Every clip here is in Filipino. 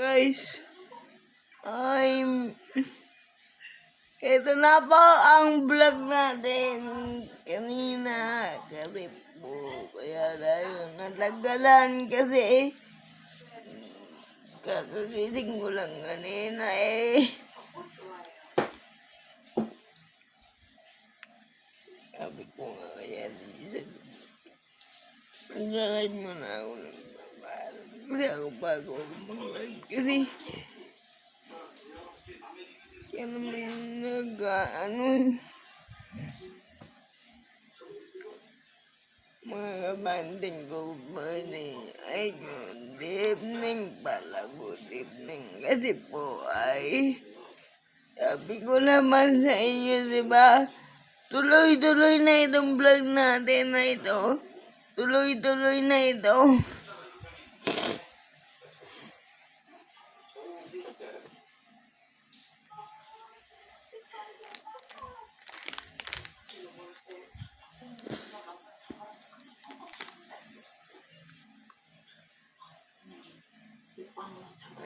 Guys, ito na po ang vlog natin kanina. Kasi po, kaya tayo natagalan kasi kakagising ko lang kanina Sabi ko nga kaya nag-live mo na ako ng kasi ako bago mag-live kasi kaya naman mga kabanding ko ay good evening pala, good evening kasi po ay sabi ko naman sa inyo, diba, tuloy-tuloy na itong vlog natin na ito, tuloy-tuloy na ito.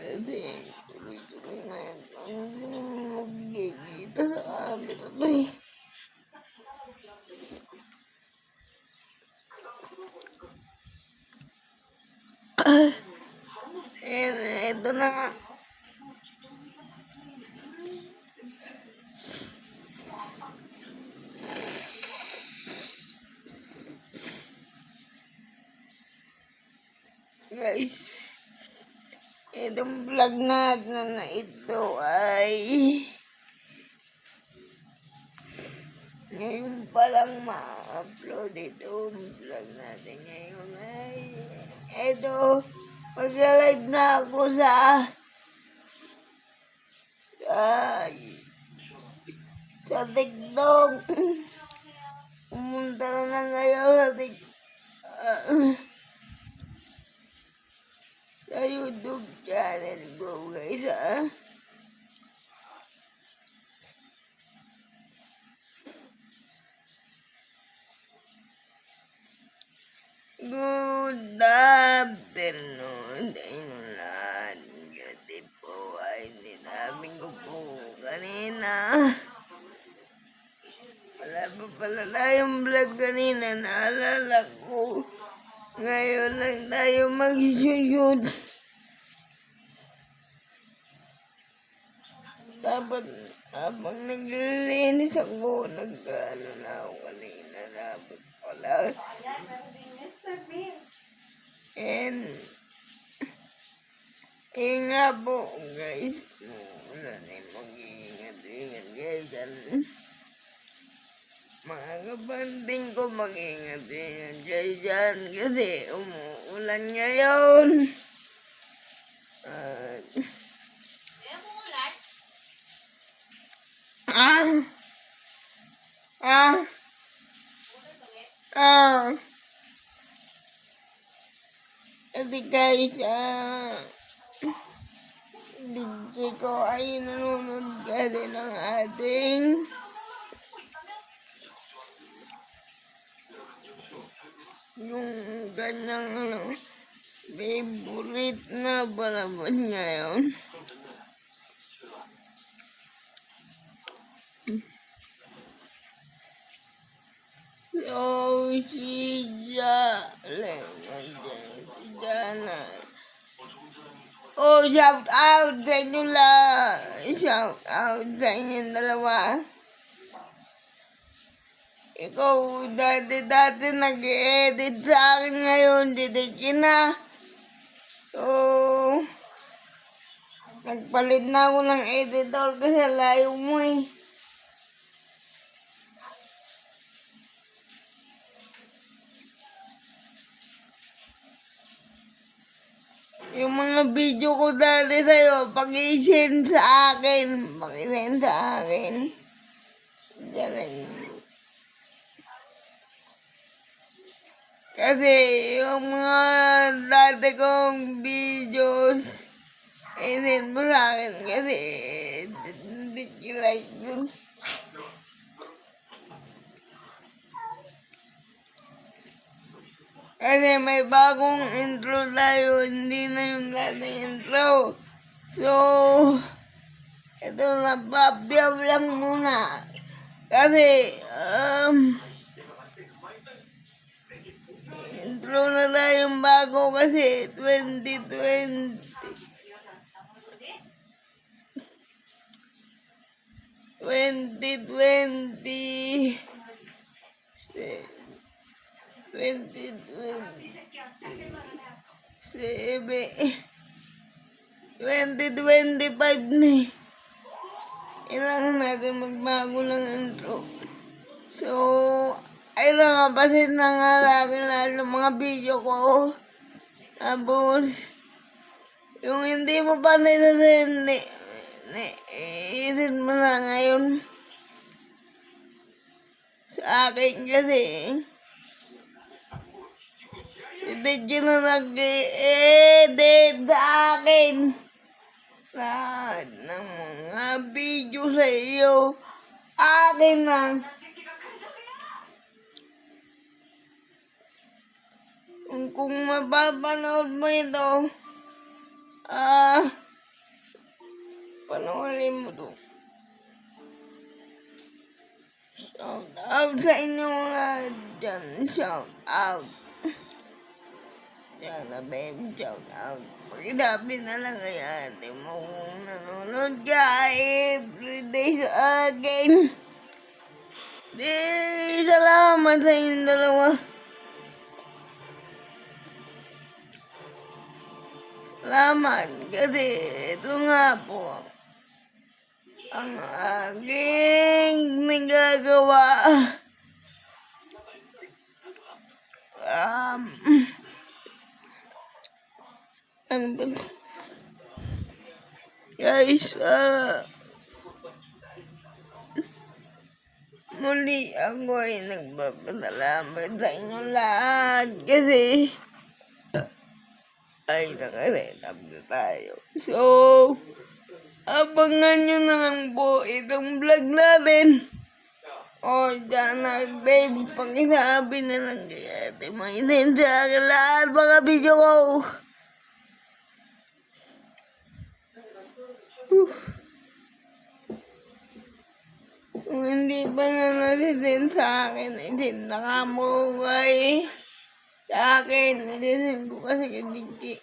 Kasi tuloy-tuloy na ito. Hindi naman magigita sa amin ito ito na nga. Guys, itong vlog natin na ito ay ngayon palang ma-upload itong vlog natin ngayon ay ito, mag-live na ako sa TikTok. Pumunta na lang kayo sa sa YouTube channel ko, guys, Good afternoon sa inyong lahat. Kasi po ay sinabi ko po kanina. Wala pa pala tayong vlog kanina, naalala ko. Ngayon lang tayo mag-shoot. Dapat habang naglilinis ako, nag-ano na ako kanina. Dapat pala. And nga po, guys. Wala na yung mag-iingat-ingat, guys. Mga kabanding ko, mag-iingat-ingat, guys, dyan. Kasi umuulan ngayon. Kasi guys, DJ ko ay nanonood kasi ng ating yung kanyang favorite na palabas ngayon. So, si Jana. Oh, shout out sa inyo lang. Shout out sa inyo dalawa. Ikaw, dati nag-edit sa akin ngayon, didikin na. So, nagpalit na ako ng editor kasi layo mo Yung mga video ko dati sa'yo, pag-i-send sa akin. Pag-i-send sa akin. Diyan ay. Kasi yung mga dati kong videos, i-send mo sa akin kasi hindi like yun. Kasi may bagong intro tayo, hindi na yung dating intro. So, ito napabiyaw lang muna. Kasi, intro na tayong bago kasi 2020. 2020. 2025 na eh. Kailangan natin magbago ng intro. So, kailangan pasin na nga lagi lahat ng mga video ko. Tapos, yung hindi mo pa naisasin, isin mo na ngayon. Sa akin kasi, hindi na nag-edit sa akin. Lahat ng mga video sa iyo, akin lang. Kung mapapanood mo ito, panoorin mo to. Shout out sa inyo lahat dyan. Shout out. Yan na babe, shout out. Pagkitabi na lang kaya ate mo kung nanonood ka everyday sa akin. Salamat sa inyong dalawa. Salamat kasi ito nga po ang aking nagagawa. Ano ba? Guys, muli ako ay nagpapasalamat sa inyong lahat kasi ay nakasetap na tayo. So, abangan nyo na lang po itong vlog natin. O, dyan na, babe, pakisabi na lang kaya ate mainin sa akin lahat mga video ko. Kung hindi pa na natisin sa akin, isin na ka mo kay sa akin, natisin ko kasi kadiki.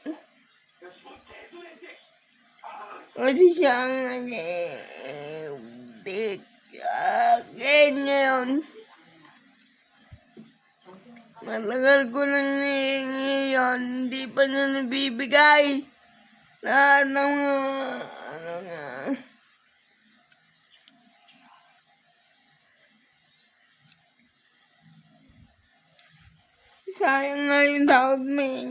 Kasi siya ang nag-edit sa akin ngayon. Matagal ko nang ngayon, hindi pa na nabibigay. Lahat ng mga, sayang nga yung tawag may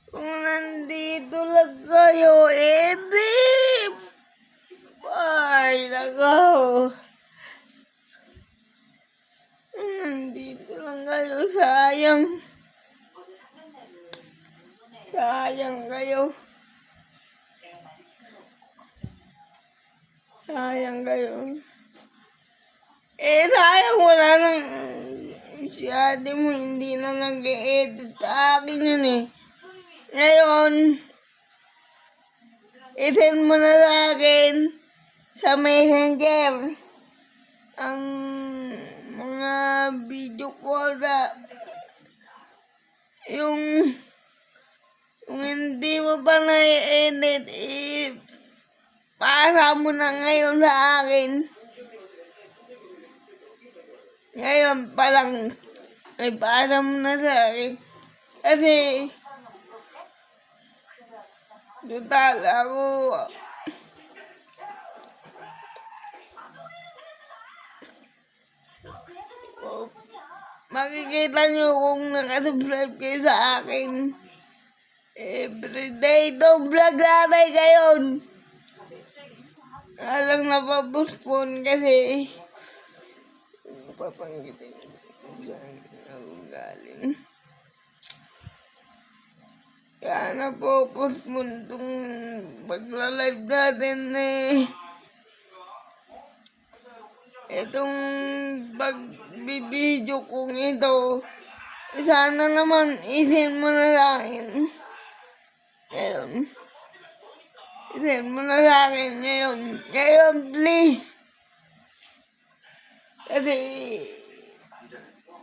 kung nandito lang kayo, edip! Ay, nako! Kung nandito lang kayo, sayang. Sayang kayo. Sayang kayo. Sayang wala nang si ate mo hindi na nag-edit sa akin yun eh. Ngayon, itin mo na sa akin sa messenger ang mga video ko na yung hindi mo pa na-edit para mo na ngayon sa akin. Ngayon pa lang ay para mo na sa akin. Kasi total ako makikita nyo kung nakasubscribe kayo sa akin. Everyday itong vlog natin ngayon. Alang napapuspon kasi papanggitin saan ako galing. Kaya napapuspon itong pagla-live natin itong pagbibideo kong ito. Sana naman isin mo na lang. Ngayon, isend mo na sa akin ngayon. Ngayon, please. Kasi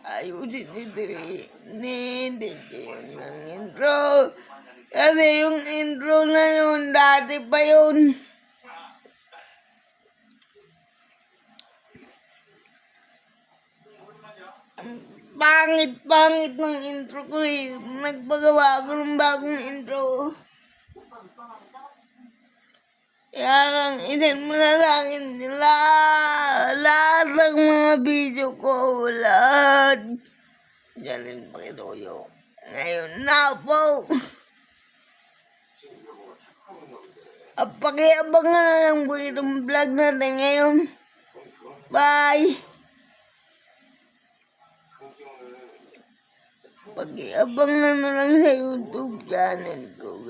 ayusin ni Dre. Hindi yun ng intro. Kasi yung intro na yun, dati pa yun. Pangit ng intro ko eh. Nagpagawa ko ng bagong intro. Kaya lang, isend mo na sa akin lahat ng mga video ko. Lahat. Diyan Pakitoyo. Ngayon na po. Pakiabangan na lang po itong vlog natin ngayon. Bye! Pakiabangan na lang sa YouTube channel ko.